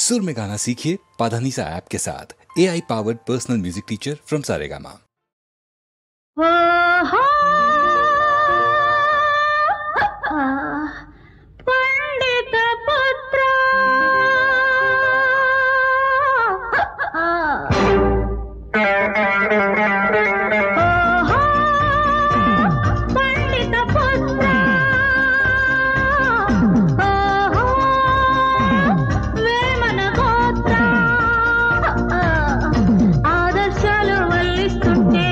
सुर में गाना सीखिए पाधानीसा ऐप के साथ। AI powered personal music teacher from Saregama. पंडित पुत्र पंडित पुत्र వేమన గోత్ర ఆదర్శాలు వల్లిస్తుంటే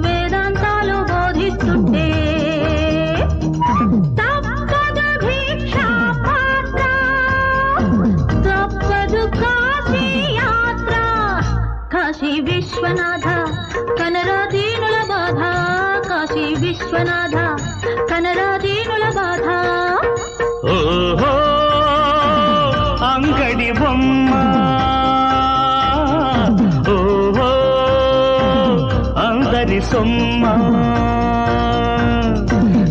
వేదాంతాలు బోధిస్తుంటే తప్పదు భిక్షా పాత్ర తప్పదు కాశీ యాత్ర కాశీ విశ్వనాథ కనరా దీనుల బాధ కాశీ విశ్వనాథ కనరా దీనుల బాధ ఓహో అంగడి బొమ్మ ఓహో అందరి సొమ్మ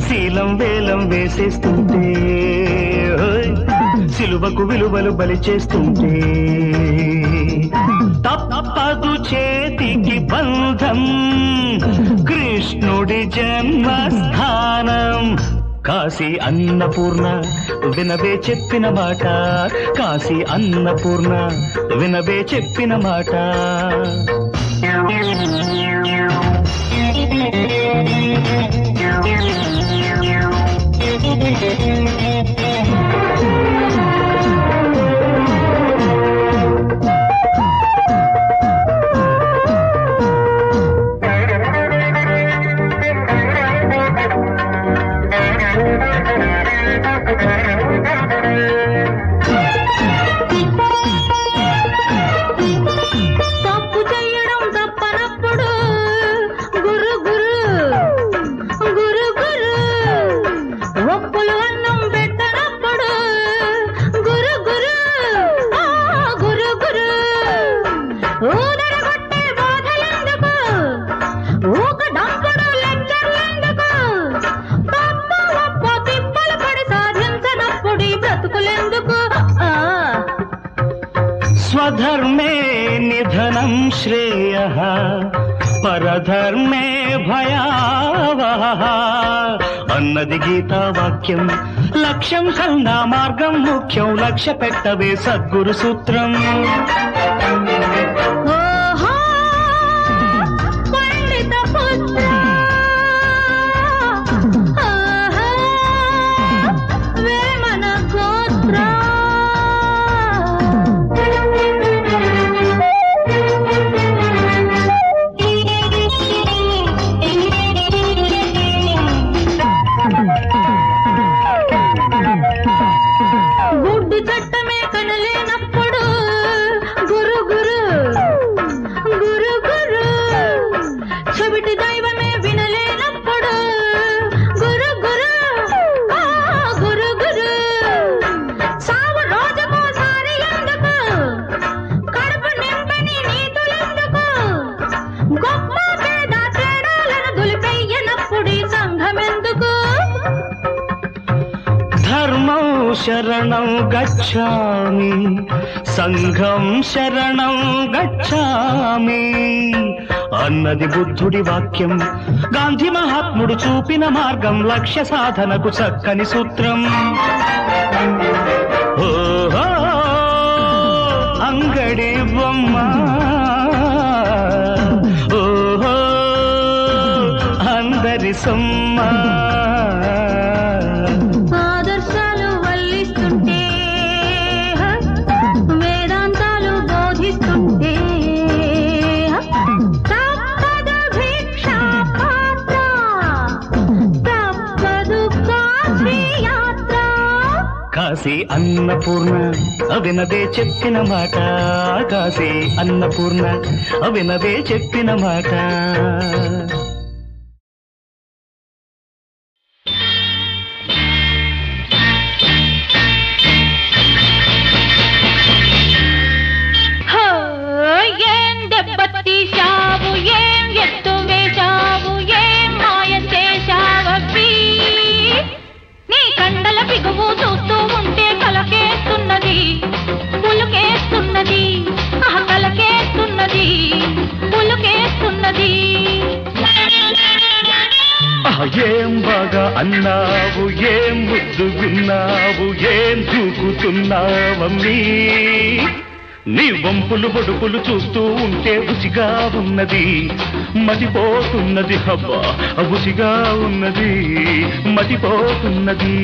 శీలం వేలం వేసేస్తుంటే సిలువకు విలువలు బలి చేస్తుంటే తప్పదు చేతికి బంధం కృష్ణుడి జన్మస్థానం కాశీ అన్నపూర్ణ వినవే చెప్పిన మాట కాశీ అన్నపూర్ణ వినవే చెప్పిన మాట తప్పు చేయడం తప్పనప్పుడు గురు గురు గురు గురు ఒప్పులు అన్నం పెట్టనప్పుడు గురు గురు గురు గురు ఊదరగొట్టే బాధలెందుకు ఊక డంపుడు లెక్చర్లెందుకు తప్పు ఒప్పు తిప్పలు పడి సాధించనప్పుడు ఈ బ్రతుకులెందుకు స్వధర్మే నిధనం శ్రేయః పరధర్మే భయావహః అన్నది గీతా వాక్యం లక్ష్యం కన్నా మార్గం ముఖ్యం లక్ష్య పెట్టవే సద్గురు సూత్రం ఓహో పండిత పుత్ర ఓహో వేమన గోత్ర గుడ్డు చట్టమే కనలేనప్పుడు గురు గురు గురు గురు చెవిటి దైవమే వినలేనప్పుడు గురు గురు గురు గురు సావు రోజుకోసారి ఎందుకు కడుపు నింపని నీతులెందుకు గొప్ప పేద తేడాలను దులిపెయ్యనప్పుడు ఈ సంఘం ఎందుకు ధర్మం శరణం గచ్ఛామి సంఘం శరణం గచ్ఛామి అన్నది బుద్ధుడి వాక్యం గాంధీ మహాత్ముడు చూపిన మార్గం లక్ష్య సాధనకు చక్కని సూత్రం ఓహో అంగడి బొమ్మ ఓహో అందరి సొమ్మ ఆదర్శాలు వల్లిస్తుంటే వేదాంతాలు బోధిస్తుంటే తప్పదు భిక్షా పాత్ర తప్పదు కాశీ యాత్ర కాశీ అన్నపూర్ణ అవినదే చెప్పిన మాట కాశీ అన్నపూర్ణ అవినదే చెప్పిన మాట ఏం దెబ్బతీశావు ఏం ఎత్తు వేశావు ఏం మాయ చేశావీ నీ కండల బిగువు చూస్తూ ఉంటే కలకేస్తున్నది అన్నావు ఏం ముద్దుగున్నావు ఏం దూకుతున్నావమ్మీ నీ వంపులు బొడుపులు చూస్తూ ఉంటే రుచిగా ఉన్నది మతిపోతున్నది హబ్బా రుచిగా ఉన్నది మతిపోతున్నది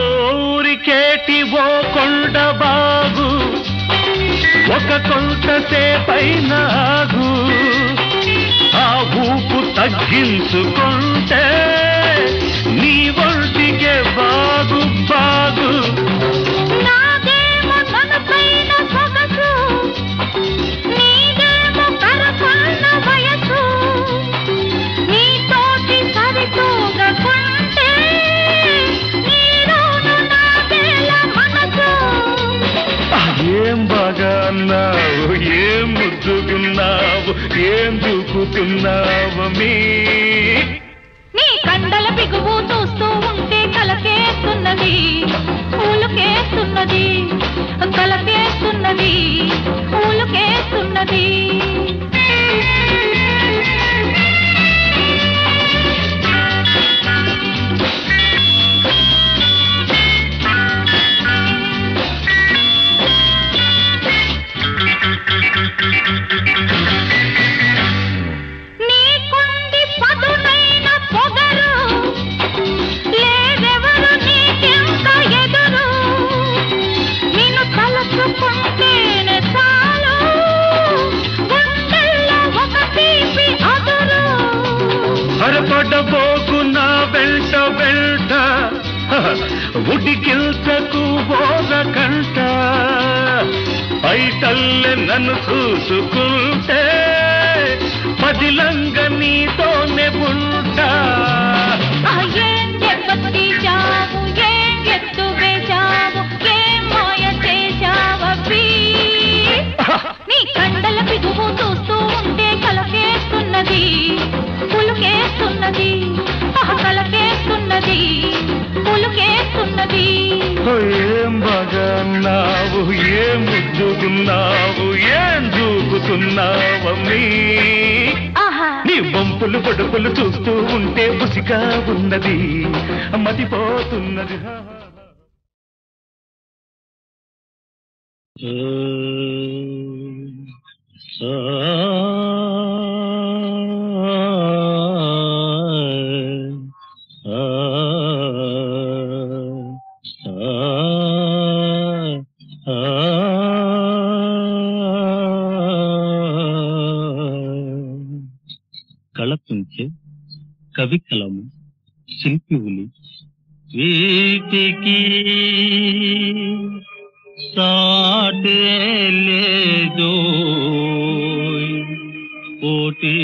ఊరికేటి ఓ కొండ బాగు ఒక కొంతసేపైన ఆగు ఆ ఊపు తగ్గించుకుంటే నీ ఒంటికే బాగు బాగు ఏం బాగా అన్నావు ఏం ముద్దుగున్నావు ఏం దూకుతున్నావమ్మీ నీ కండల బిగువు చూస్తూ ఉంటే కలకేస్తున్నది ఊలుకేస్తున్నది కలకేస్తున్నది ఊలుకేస్తున్నది నీకుంది పదునైన పొగరు లేదెవరు నీకెంత ఎదురు నిన్ను తలచుకుంటేనే చాలు గుండెల్లో ఒక తీపి అదురు హరపడబోకు నా వెంట వెంట ఉడికిల్చకు బోర కంట పైటల్లె నన్ను చూసుకుంటే పదిలంగ నీతోనే ఉంటా ఏం దెబ్బతీశావు ఏం ఎత్తు వేశావు ఏం మాయ చేశావీ నీ కండల బిగువు చూస్తూ ఉంటే కలకేస్తున్నది పులుకేస్తున్నది కలకేస్తున్నది పులుకేస్తున్నది ఏం బాగా అన్నావు ఏం ముద్దుగున్నావు ఏం దూకుతున్నావమ్మీ నీ వంపులు పొడుపులు చూస్తూ ఉంటే బుసిగా ఉన్నది మతిపోతున్నది కళపుంచే కవి కలము శిల్పి ఉలి వీటికి సాటే లేదో పోటీ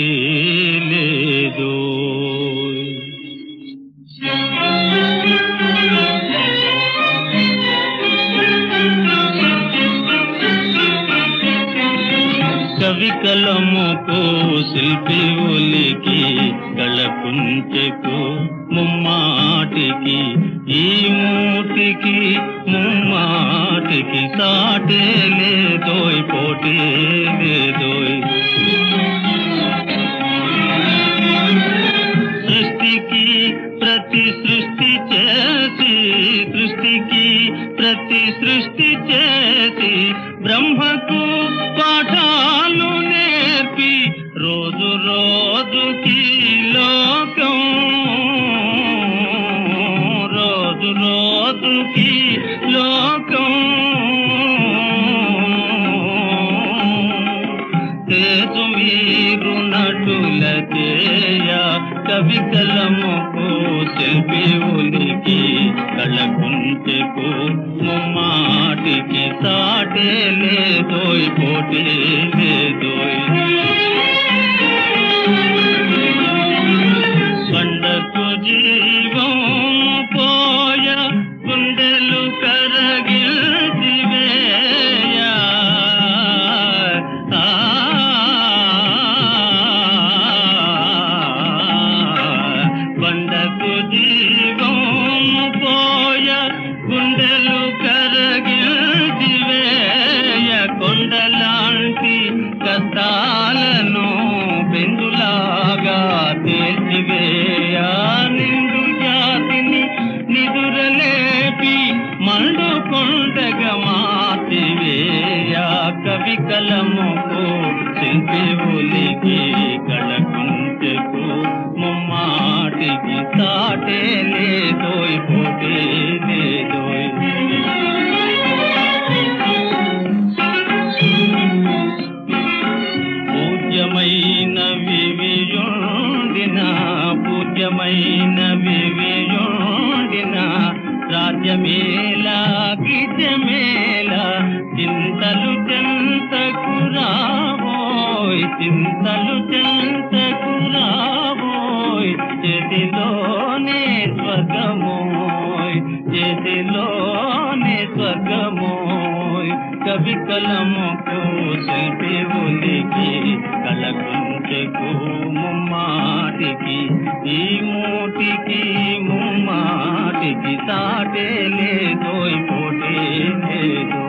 లేదో కవి కలముకు శిల్పి ఉలికి కళపుంచెకు ముమ్మాటికి ఈ మూటికి ముమ్మాటికి సాటే లేదోయ్ పోటీ లేదోయ్ సృష్టికి ప్రతి సృష్టి చేసి సృష్టికి ప్రతి సృష్టి చేసి బ్రహ్మకు పాఠాలు నేర్పి రోజు రోజుకి లోకం రోజు రోజుకి లోకం తేజు మీరు నటుల చేయ కవి కలముకు శిల్పి ఉనికి కళకుంచెకు ముమ్మాటికి సాటే లేదోయ్ పోటీ లేదోయ్ కొండకు జీవం పోయ గుండెలు కరగిల్చివేయ కొండకు జీవం మాతివేయ కవి కలముకు శిల్పి ఉలికి కళకుంచెకు ముమ్మాటికి సాటే లేదోయ్ పోటే లేదోయ్ పూజ్యమైన వివియుండిన పూజ్యమైన వివియుండిన రాజ్యమేలా గీతమేలా చింతలు చెంతకు రాబోయ్ చింతలు చెంతకు రాబోయ్ చేతిలోనే స్వర్గమోయ్ చేతిలోనే స్వర్గమోయ్ కవి కలముకు శిల్పి ఉలికి కళకుంచెకు ముమ్మాటికి ఈ మూటికి ముమ్మాటికి సాటే లేదోయ్ పోటే లేదోయ్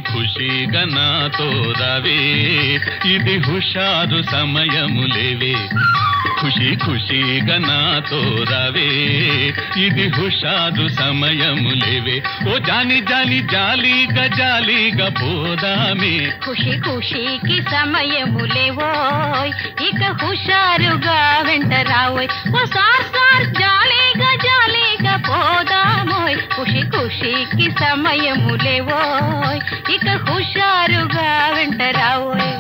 ఖుషిగా నాతో రావే ఇది హుషారు సమయములేవే ఖుషిగా నాతో రావే ఇది హుషారు సమయములేవే ఓ జాని జాని జాలీగా పోదామే ఖుషికి సమయములేవోయ్ ఇక హుషారుగా వెంట రావోయ్ ఓ సార్ జాలీగా పోదామోయ్ ఖుషికి సమయములేవోయ్ ఇక హుషారుగా వెంట రావోయ్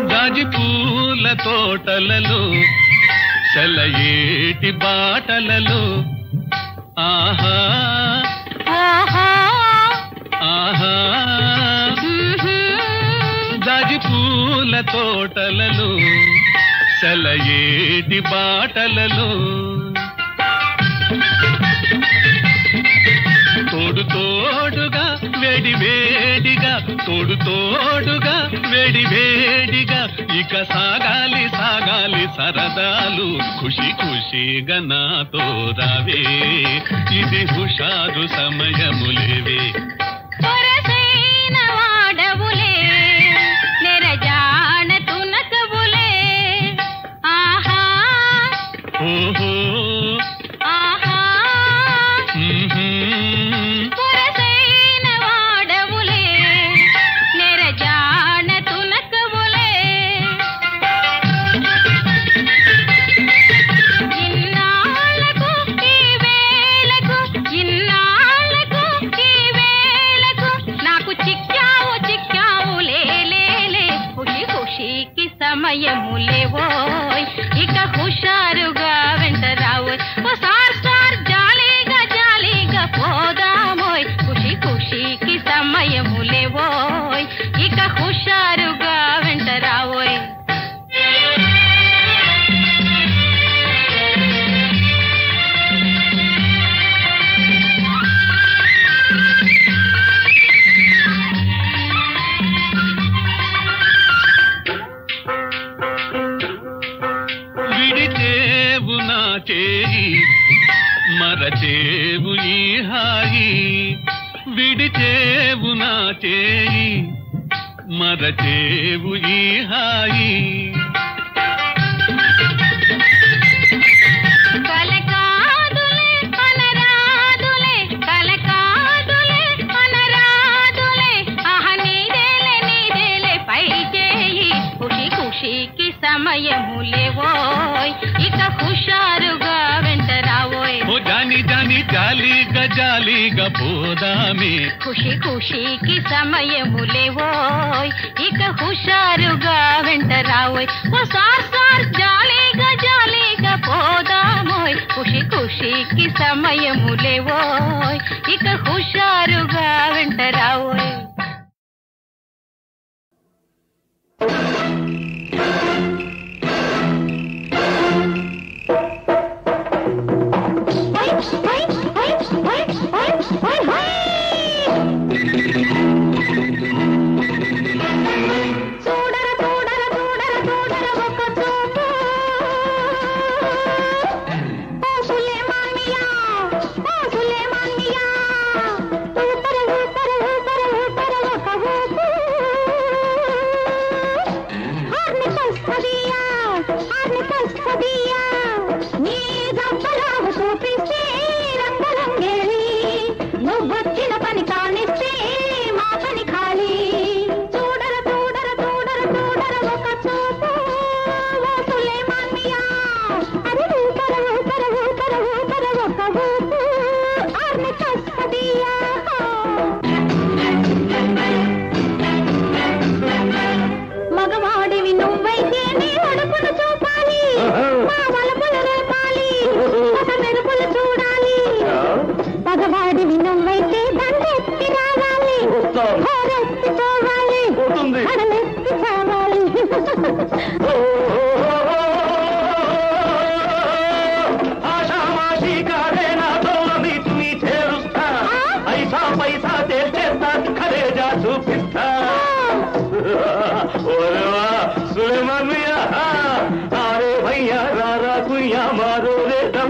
జాజి పూల తోటలలో సెలయేటి బాటలలో ఆహా ఆహా ఆహా జాజి పూల తోటలలో సెలయేటి బాటలలో తోడుగా వేడిగా తోడుగా వేడిగా ఇక సాగాలి సరదాలు ఖుషిగా నాతో రావే ఇది హుషారు సమయములేవే వాడవులే నెరజాన తునకవులే ఆహా ఓహో ఆహా పురసైన వాడవులే నెరజాన తునకవులే ఇన్నాళ్ళకు ఈ వేళకు నాకు చిక్కావు లేలే ఖుషికి సమయములేవోయ్ ఇక హుషారుగా వెంట రావోయ్ ఓ సార్ జాలీగా పోదామోయ్ ఖుషికి సమయములేవోయ్ ఇక హుషారుగా వెంట రావోయ్ విడిచేవు నా చేయి మరచేవు ఈ హాయి విడిచేవు నా చేయి మరచేవు ఈ హాయి కలకాదులే అనరాదులే ఆహ నీదేలే పై చేయి ఖుషికి సమయములేవోయ్ ఇక హుషారుగా వెంట రావోయ్ ఓ జాని జాలీగా పోదామే ఖుషికి సమయములేవోయ్ ఇక హుషారుగా వెంట రావోయ్ ఓ సార్ జాలీగా పోదామోయ్ ఖుషికి సమయములేవోయ్ ఇక హుషారుగా వెంట రావోయ్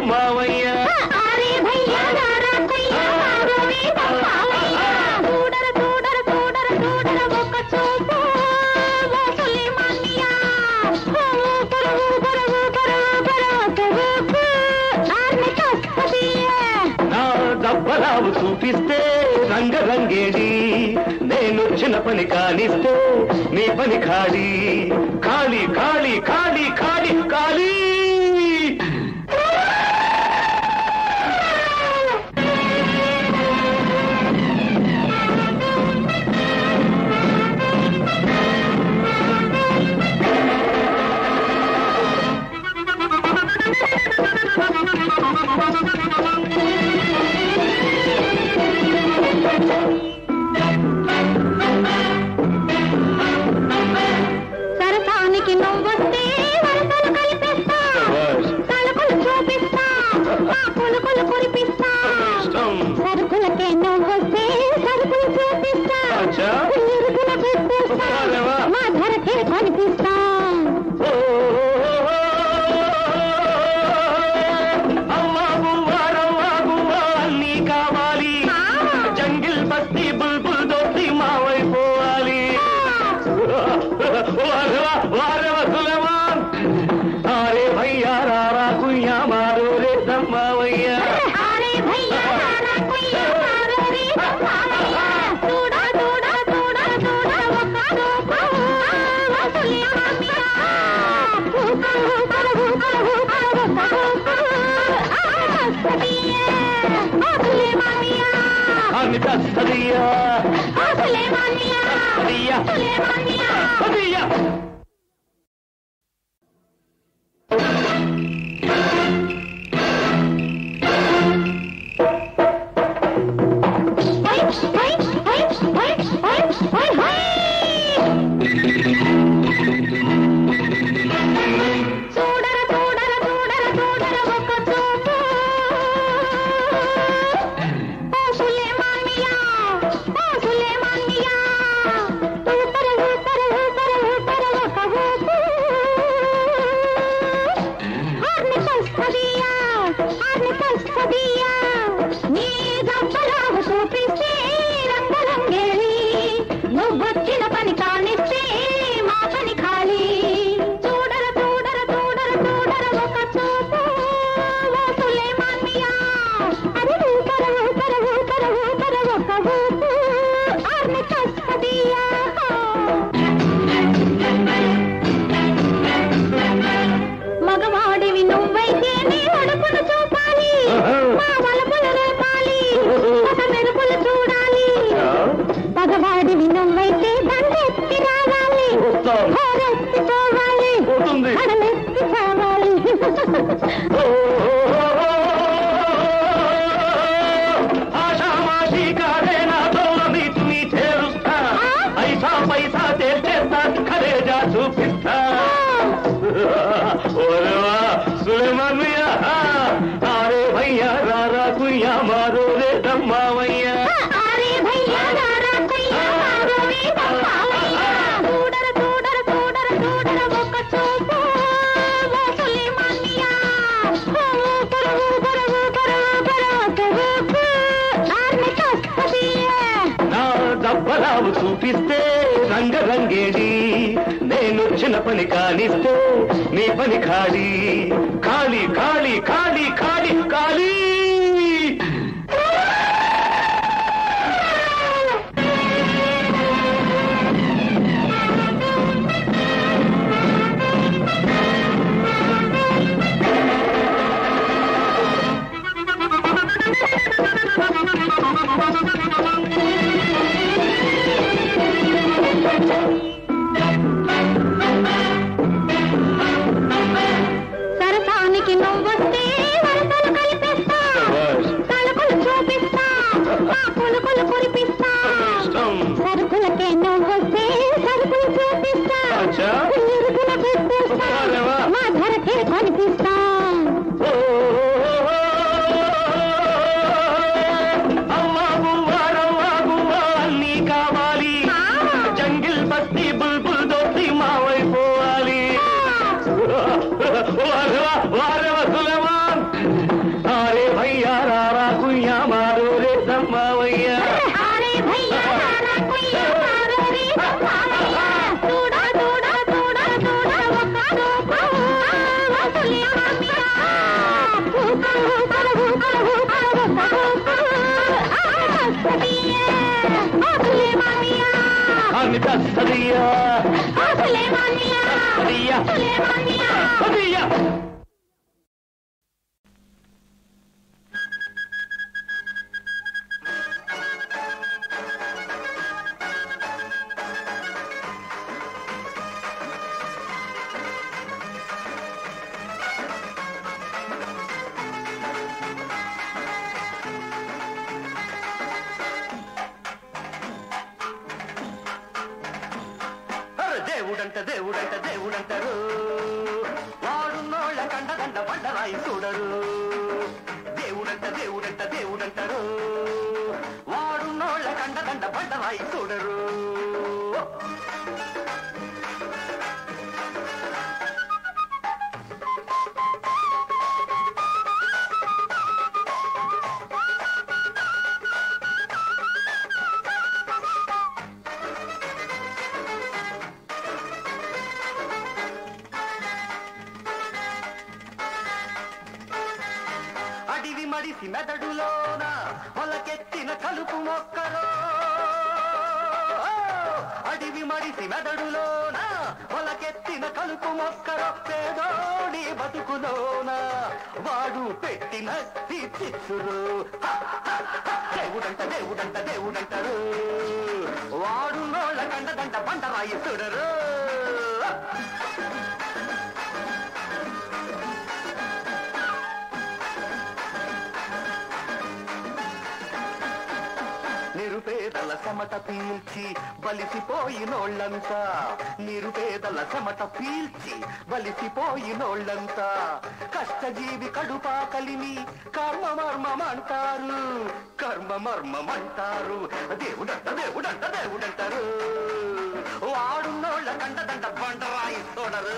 మావయ్య అరే భయ్యా రారా కొయ్యా మారోరే దమ్మావయ్య చూడర చూడర చూడర చూడర ఒక్క చూపు ఓ సులేమానియా పరవు పరవు పరవు పరవు ఆర్ని కస్తదియే నా దబ్బరావు చూపిస్తే రంగరంగేడి నేను చిన్న పని కానిస్తే నీ పని ఖాళీ ఖాళీ ఖాళీ ఖాళీ ఖాళీ ఖాళీ సరసానికి నువ్వొస్తే వరసలు కలిపిస్తా తలుపులు చూపిస్తా పులుకులు కురిపిస్తా సరుకులకే నువ్వొస్తే సరుకులు చూపిస్తా ఇరుకుల పెట్టేస్తా మా ధరకే కనిపిస్తా అమ్మా గువ్వా రవ్వా గువ్వా అన్నీ కావాలి జంగిల్ బస్తీ బుల్బుల్ దోసి మావైపోవాలి వారవ సులేమాన్ అరే భయ్యా రారా కుయ్యా మారో రే దమ్మావయ్య అరే భయ్యా రారా కొయ్యా మారో రే దమ్మావయ్య చూడా చూడా చూడా చూడా ఒక్క రూపం ఓ సులేమానియా అని కస్తదియా సులేమానియా సులేమానియా కస్తదియా హై హై హై హై హై హై హై చూడర చూడర చూడర చూడర ఒక్క చూపు ఓ సులేమానియా ఊపర ఊపర ఊపర ఊపర ఒక్క ఊపు ఆర్ని కస్తదియా నీ దబ్బలావు చూపిస్తే రంగరంగేలి నువ్వొచ్చిన పని కానిస్తే మా పని ఖాళీ చూడర చూడర చూడర చూడర ఒక చూపు ఓ సులేమానియా అది ఊపర ఊపర ఊపర ఊపర ఒక ఊపు ఆర్ని కస్తదియా మగవాడివి నువ్వైతే నీ ఒడుపును చూపాలి మా వలపులు రేపాలి ఒక మెరుపులు చూడాలి మగవాడివి నువ్వైతే దండెత్తి రావాలి హోరెత్తి పోవాలి కడలెత్తి కావాలి ఆషామాషి కాదే నాతో నీతిని చేరుస్తా ఐసా పైసా చేస్తా ఖరేజా చూపిస్తా ఓరేవా సులేమాన్ మియా అరే భయ్యా రారా కుయ్యా మారో రే దమ్మావయ్య అరే భయ్యా రారా కొయ్యా మారో రే దమ్మావయ్య చూడర చూడర చూడర చూడర ఒక్క చూపు ఓ సులేమానియా ఊపర ఊపర ఊపర ఊపర ఒక్క ఊపు ఆర్ని కస్తదియే నా దబ్బరావు చూపిస్తే రంగరంగేడి నేను చిన్న పని కానిస్తే నీ పని ఖాళీ ఖాళీ ఖాళీ ఖాళీ ఖాళీ ఖాళీ సరసానికి నువ్వొస్తే వరసలు కలిపిస్తా తలుపులు చూపిస్తా పులుకులు కురిపిస్తా సరుకులకే నువ్వొస్తే సరుకులు చూపిస్తా ఇరుకుల పెట్టేస్తా మా ధరకే కనిపిస్తా అమ్మా గువ్వా రవ్వా గువ్వా అన్నీ కావాలి జంగిల్ బస్తీ బుల్బుల్ దోసి మావైపోవాలి వారవ సులేమాన్ దాన్ని దస్తదియా సులేమానియా సులేమానియా దస్తదియా దేవుడంట దేవుడంట దేవుడంటారు వాడున్నోళ్ళ కండదండ బండరాయి చూడరు దేవుడంట దేవుడంట దేవుడంటారు వాడున్నోళ్ళ కండదండ బండరాయి చూడరు అడివి మడిసి మెదడులోన మొలకెత్తిన కలుపు మొక్కలో అడివి మడిసి మెదడులోన మొలకెత్తిన కలుపు మొక్కలో పేదోడి బతుకులోన వాడు పెట్టిన చిచ్చురు దేవుడంట దేవుడంట దేవుడంటారు వాడు నోళ్ళ కండదంట బండరాయి చూడరు నిరుపేదల చెమట పీల్చి బలిసిపోయినోళ్ళంతా నిరుపేదల చెమట పీల్చి బలిసిపోయినోళ్ళంతా కష్టజీవి కడుపాకలిని కర్మమర్మమంటారు కర్మమర్మమంటారు దేవుడంట దేవుడంట దేవుడంటారు వాడున్నోళ్ళ కండదంట బండరాయి చూడరు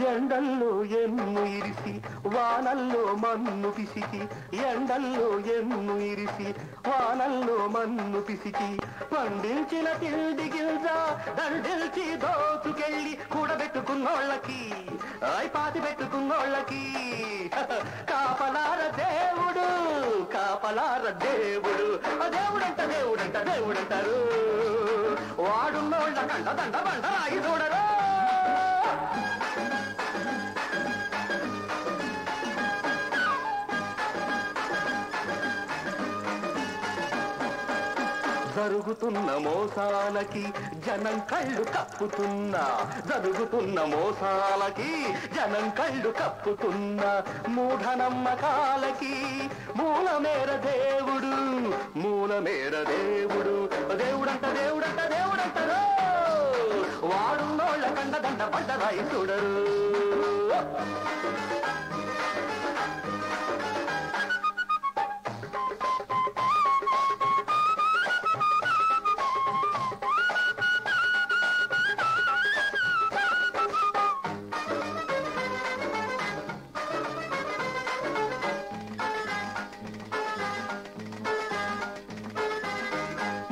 ఎండల్లో ఎన్ను ఇరిసి వానల్లో మన్ను పిసికి ఎండల్లో ఎన్ను ఇరిసి వానల్లో మన్ను పిసికి పండించిన తిండి గిల్జ దండిల్చి దోచుకెళ్ళి కూడబెట్టుకున్నోళ్ళకి పాతి పెట్టుకున్నోళ్ళకి కాపలార దేవుడు కాపలార దేవుడు దేవుడంట దేవుడంట దేవుడంటారు వాడున్నోళ్ళ కండ దండ బండరాయి చూడరు జరుగుతున్న మోసాలకి జనం కళ్ళు కప్పుతున్నా జరుగుతున్న మోసాలకి జనం కళ్ళు కప్పుతున్నా మూఢనమ్మకాలకి మూలమేర దేవుడు మూలమేర దేవుడు దేవుడంట దేవుడంట దేవుడంటారు వాడున్నోళ్ళ కండదండ బండరాయి చూడరు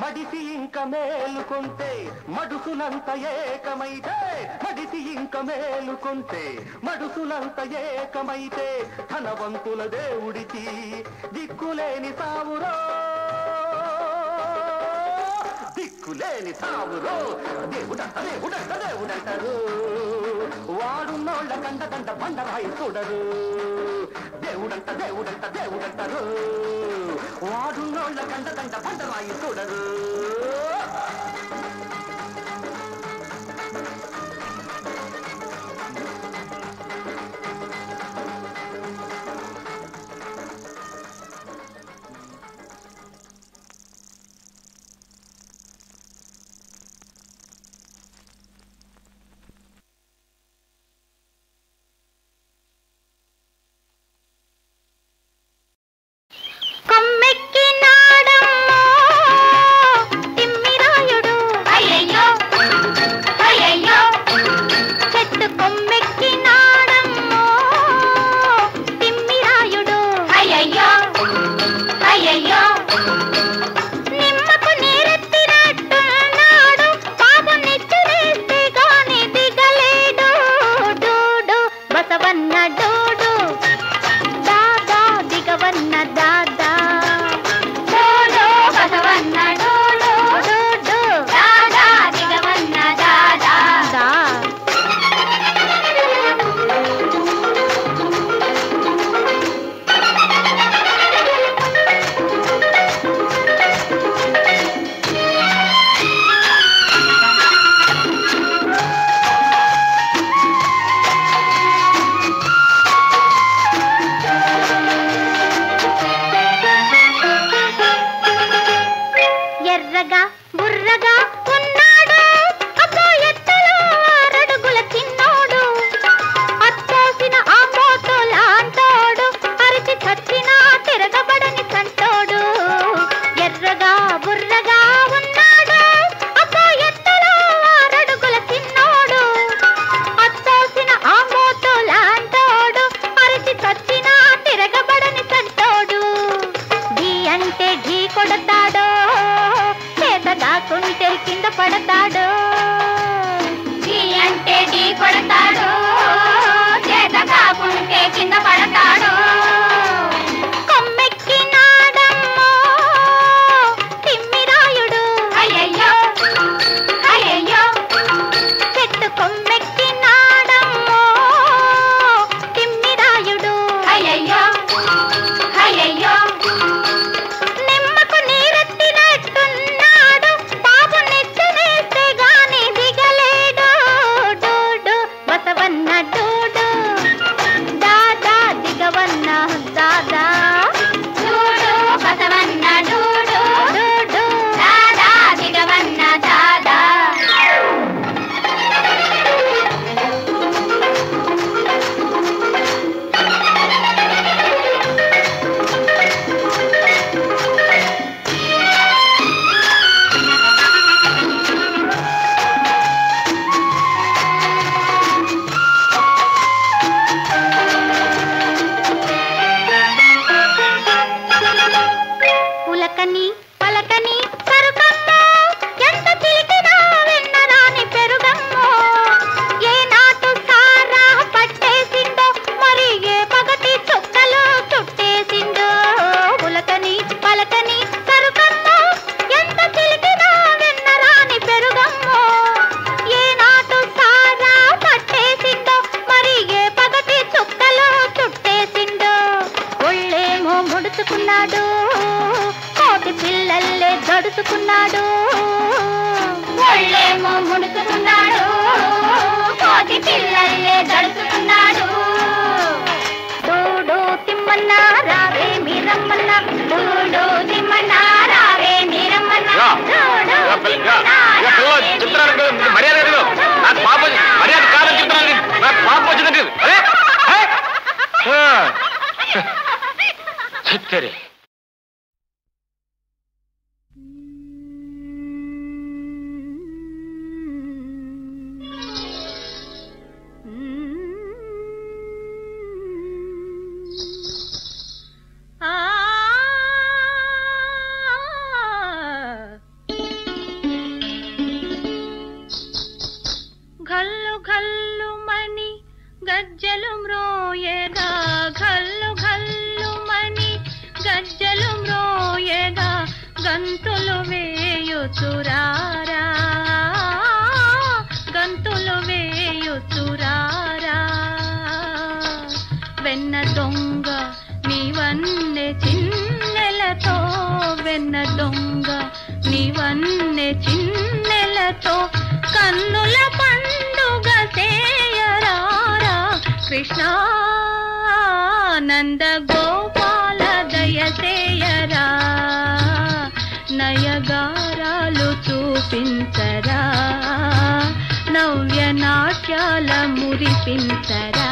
మడిసి ఇంక మేలుకొంటే మడుసునంత ఏకమైతే మడిసి ఇంక మేలుకొంటే మడుసునంత ఏకమైతే ధనవంతుల దేవుడికి దిక్కులేని సావురో దిక్కులేని సావురో దేవుడంట దేవుడంట దేవుడంటారు వాడున్నోళ్ళ కండదంట బండరాయి చూడరు దేవుడంట దేవుడంట దేవుడంటారు వాడున్నోళ్ళ కండదంట బండరాయి చూడరు కొమ్మెక్కి నాడమ్మో తిమ్మిర బసవన్న డోడు దాదా దిగవన్న దాదా డోడు బసవన్న డోడు డోడు దాదా దిగవన్న దాదా దా ఎర్రగా బుర్రగా ఉన్నాడు అబ్బో ఎత్తులో 6 అడుగుల చిన్నోడు అత్తోసిన ఆ మోతో లాంటోడు అరిచి చచ్చిన తిరగబడని సంటోడు ఎర్రగా బుర్రగా ఉన్నాడు అబ్బో ఎత్తులో 6 అడుగుల చిన్నోడు అత్తోసిన ఆ మోతో లాంటోడు అరిచి చచ్చిన తిరగబడని సంటోడు ఢీ అంటే ఢీ కొడతాడో దాకుంటే కింద పడతాడు ఢీ అంటే ఢీ కొడతాడు చేత కాకుంటే కింద పడతాడు కొమ్మెక్కినాడమ్మో తిమ్మిరాయుడు అయ్యయ్యో అయ్యయ్యో చెట్టు కొమ్మెక్కినాడమ్మో తిమ్మిరాయుడు అయ్యయ్యో అయ్యయ్యో నిమ్మకు నీరెత్తినట్టున్నాడు బాబు నెచ్చనేస్తే గాని దిగలేడు డోడు బసవన్న డోడు దాదా దిగవన్న దాదా డోడు బసవన్న డోడు డోడు దాదా దిగవన్న దాదా పులకని పలకని సరుకమ్మ ఎంత చిలికినా వెన్నరాని పెరుగమ్మో ఏ నాటు సారా పట్టేసిందో మరి ఏ పగటి చుక్కలు చుట్టేసిందో పులకని పలకని సరుకమ్మ ఎంత చిలికినా వెన్నరాని పెరుగమ్మో ఏ నాటు సారా పట్టేసిందో మరి ఏ పగటి చుక్కలు చుట్టేసిందో ఒళ్ళేమో ముడుచుకున్నాడు కోటి పిల్లల్లే దడుచుకున్నాడు ఒళ్ళేమో ముడుచుకున్నాడు కోటి పిల్లల్లే దడుచుకున్నాడు డోడో తిమ్మన్న రావే మీరమ్మన్న డోడో తిమ్మన్న రావే మీరమ్మన్న డోడో తిమ్మన్న రావే మీరమ్మన్న. మర్యాద కాదని చెప్తున్నాను నాకు పాపం వచ్చిందంటే చెప్తారే ఘల్లు ఘల్లు మని గజ్జలు మ్రోయగా ఘల్లు ఘల్లు మని గజ్జలు మ్రోయగా గంతులు వేయుచురారా గంతులు వేయుచురారా వెన్న దొంగ నీవన్నె చిన్నెలతో వెన్న దొంగ నీవన్నె చిన్నెలతో కన్నుల పండుగ చేయరారా కృష్ణ నంద గోపాల దయసేయరా నయగారాలు చూపించరా నవ్య నాట్యాల మురిపించరా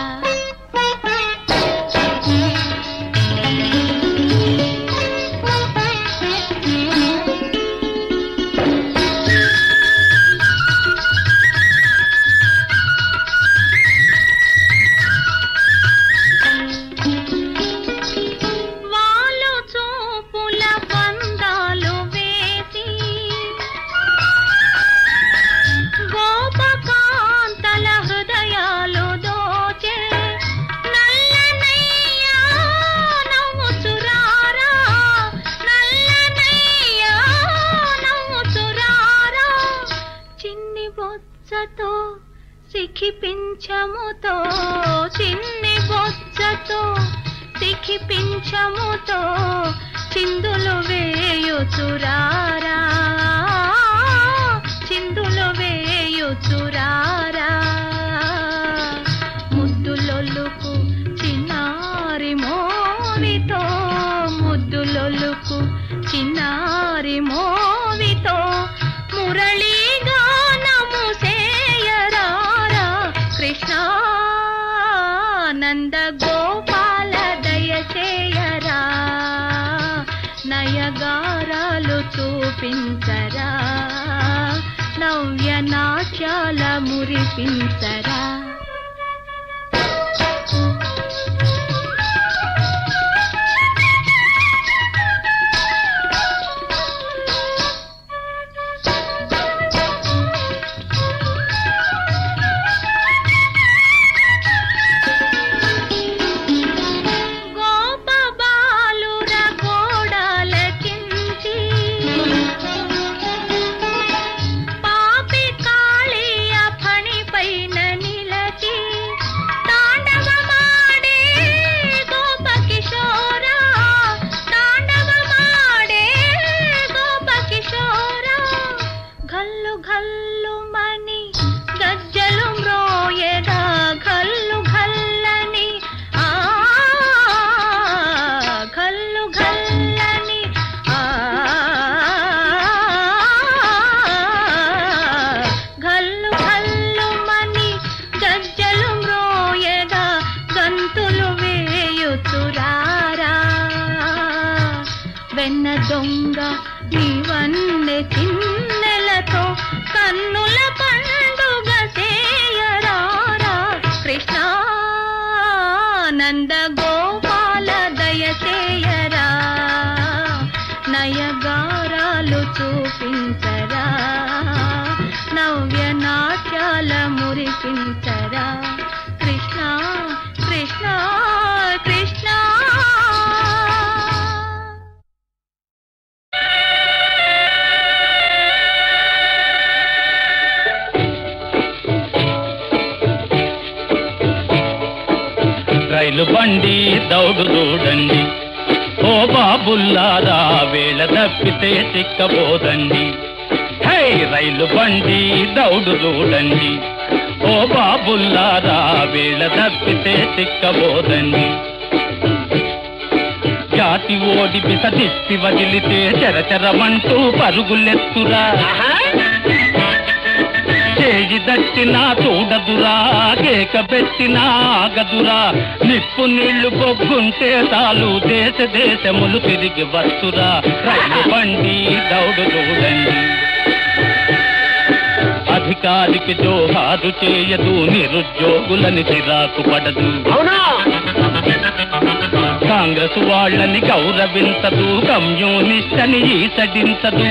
గోపకాంతల హృదయాలు దోచే సిఖి పింఛముతో చిన్ని బొచ్చతో సిఖి పింఛముతో చిందులు వేయుచురారా చిందులు వేయుచురారా ముద్దులొల్లుకు చిన్నారి మోవితో ముద్దులొల్లుకు చిన్నారి మోవితో మురళీ గానము సేయరారా కృష్ణ నంద గోపాల దయచేయరా నయగారాలు చూపించరా నవ్య నాట్యాల మురిపించరా వెన్న దొంగ నీవన్నె చిన్నెలతో కన్నుల పండుగ చేయరారా కృష్ణ నంద గోపాల దయచేయరా నయగారాలు చూపించరా నవ్య నాట్యాల మురిపించరా కృష్ణ కృష్ణ కృష్ణ రైలు బండి దౌడు చూడండి ఓ బాబుల్లారా వేళ తప్పితే చిక్కబోదండి హే రైలు బండి దౌడు చూడండి ఓ బాబుల్లారా వేళ తప్పితే చిక్కబోదండి జాతి ఓడి బిస తిప్పి వదిలితే చెరచెరమంటూ పరుగులెత్తురా చేయి దట్టినా చూడదురా కేక పెట్టినా ఆగదురా నిప్పు నీళ్లు బొగ్గుంటే చాలు దేశ దేశములు తిరిగి వస్తురా రైలు బండి దౌడు చూడండి అధికారికి జోహారు చేయదు నిరుద్యోగులని చిరాకు పడదు కాంగ్రెస్ వాళ్ళని గౌరవించదు కమ్యూనిస్ట్ అని ఈసడించదు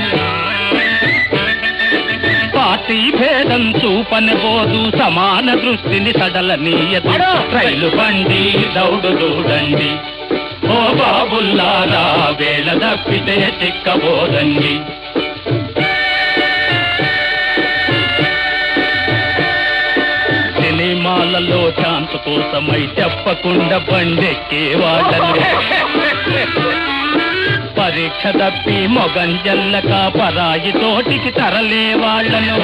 పార్టీ భేదం చూపనబోదు సమాన దృష్టిని సడలనీయదు రైలు బండి దౌడు చూడండి ఓ బాబుల్లారా వేళ తప్పితే చిక్కబోదండి సినిమాలలో ఛాన్స్ కోసమై చెప్పకుండా బండెక్కే వాళ్ళను పరీక్ష తప్పి మొగంజల్లక పరాయి తోటికి తరలే వాళ్ళను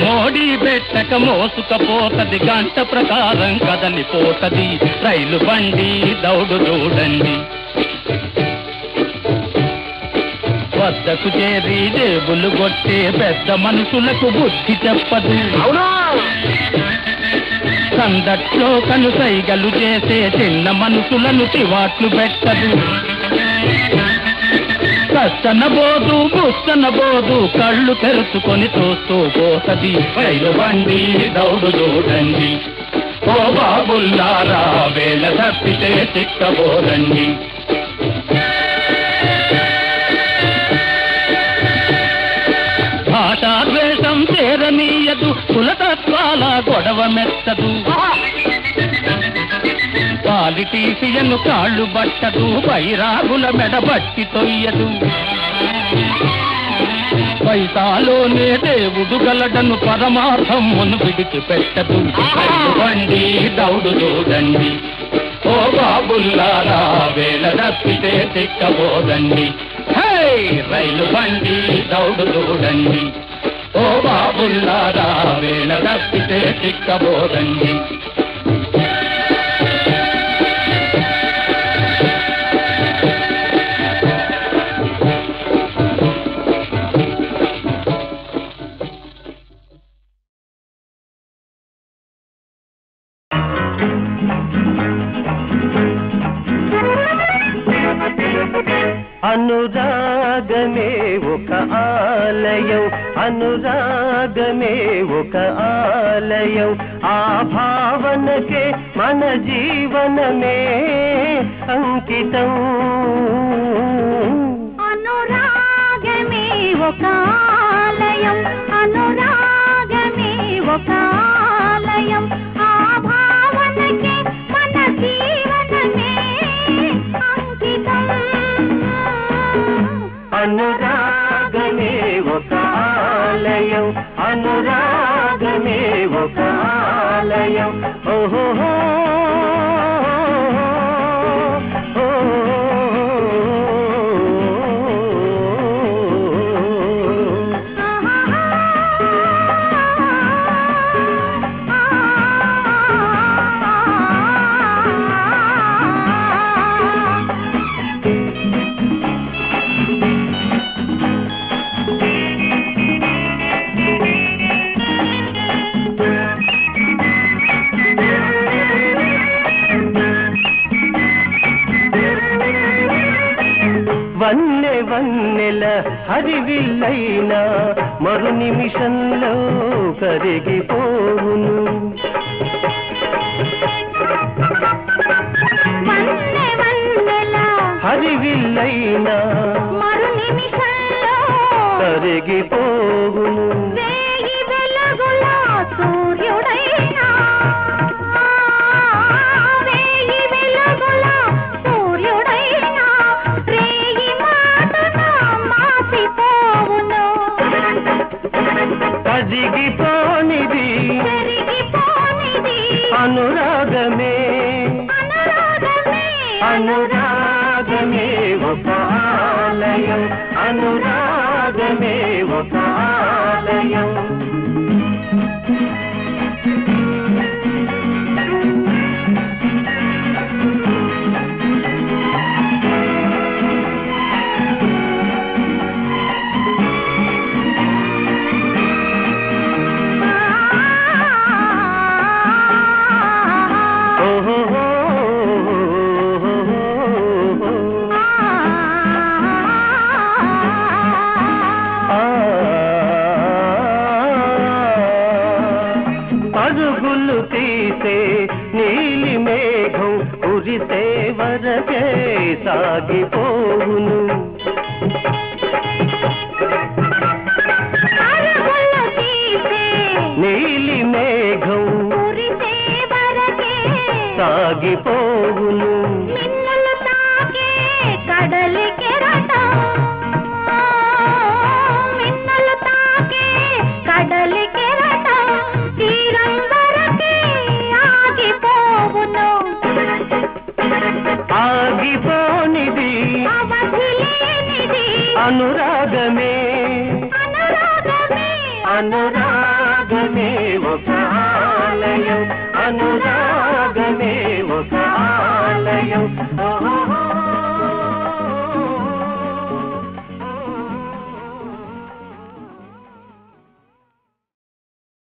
మోడీ బెట్టక మోసుకపోతది గంట ప్రకారం కదలిపోతది రైలు బండి దౌడు చూడండి వద్దకు చేరి జేబులు కొట్టే పెద్ద మనుషులకు బుద్ధి చెప్పదు సందట్లో కనుసైగలు చేసే చిన్న మనుషులను చివాట్లు పెట్టదు కష్టనబోదు బుస్తనబోదు కళ్ళు తెరుచుకొని చూస్తూ పోతది రైలు బండి దౌడు చూడండి ఓ బాబుల్లారా వేళ తప్పితే చిక్కబోదండి భాషాద్వేషం చేరనీయదు కులతత్వాల గొడవ మెత్తదు పాలిటీసియను కాళ్ళు బట్టదు బైరాగుల మెడబట్టి తొయ్యదు పైసాలోనే దేవుడు గలడను పరమార్థమును విడిచిపెట్టదు. రైలు బండి దౌడు చూడండి, ఓ బాబుల్లారా వేళ తప్పితే తిక్కబోదండి. హై రైలు బండి దౌడు చూడండి, ఓ బాబుల్లారా వేళ తప్పితే తిక్కబోదండి. అనురాగమే ఒక ఆలయం, అనురాగమే ఒక ఆలయం, ఆ భావనకే మన జీవనమే అంకితం. అనురాగమే ఒక ఆలయం, అనురాగమే ఒక ఆలయం, ఆ భావనకే మన జీవనమే అంకితం. అనురాగమే ఒక ఆలయం, అనురాగమే ఒక ఆలయం. ఓహో వన్నె వన్నెల హరివిల్లైనా మరు నిమిషంలో కరిగిపోవును. వన్నె వన్నెల హరివిల్లైనా మరు నిమిషంలో కరిగిపోవును. వేయి వెలుగుల సూర్యుడైనా, వేయి వెలుగుల సూర్యుడైనా రేయి మాటన మాసిపోవును. కరిగిపోనిది కరిగిపోనిది అనురాగమే, అనురాగమే, అనురాగమే ఒక ఆలయం, అనురాగమే ఒక ఆలయం. పరుగులు తీసే నీలి మేఘం కురిసే వరకే సాగిపోవును. పరుగులు తీసే నీలి మేఘం కురిసే వరకే సాగిపోవును. మిన్నులు తాకే కడలి కెరటం, మిన్నులు తాకే కడలి కెరటం తీరం వరకే ఆగిపోవును. ఆగిపోనిది అవధి లేనిది అనురాగమే, అనురాగమే, అనురాగమే ఒక ఆలయం, అనురాగమే ఒక ఆలయం. ఓహో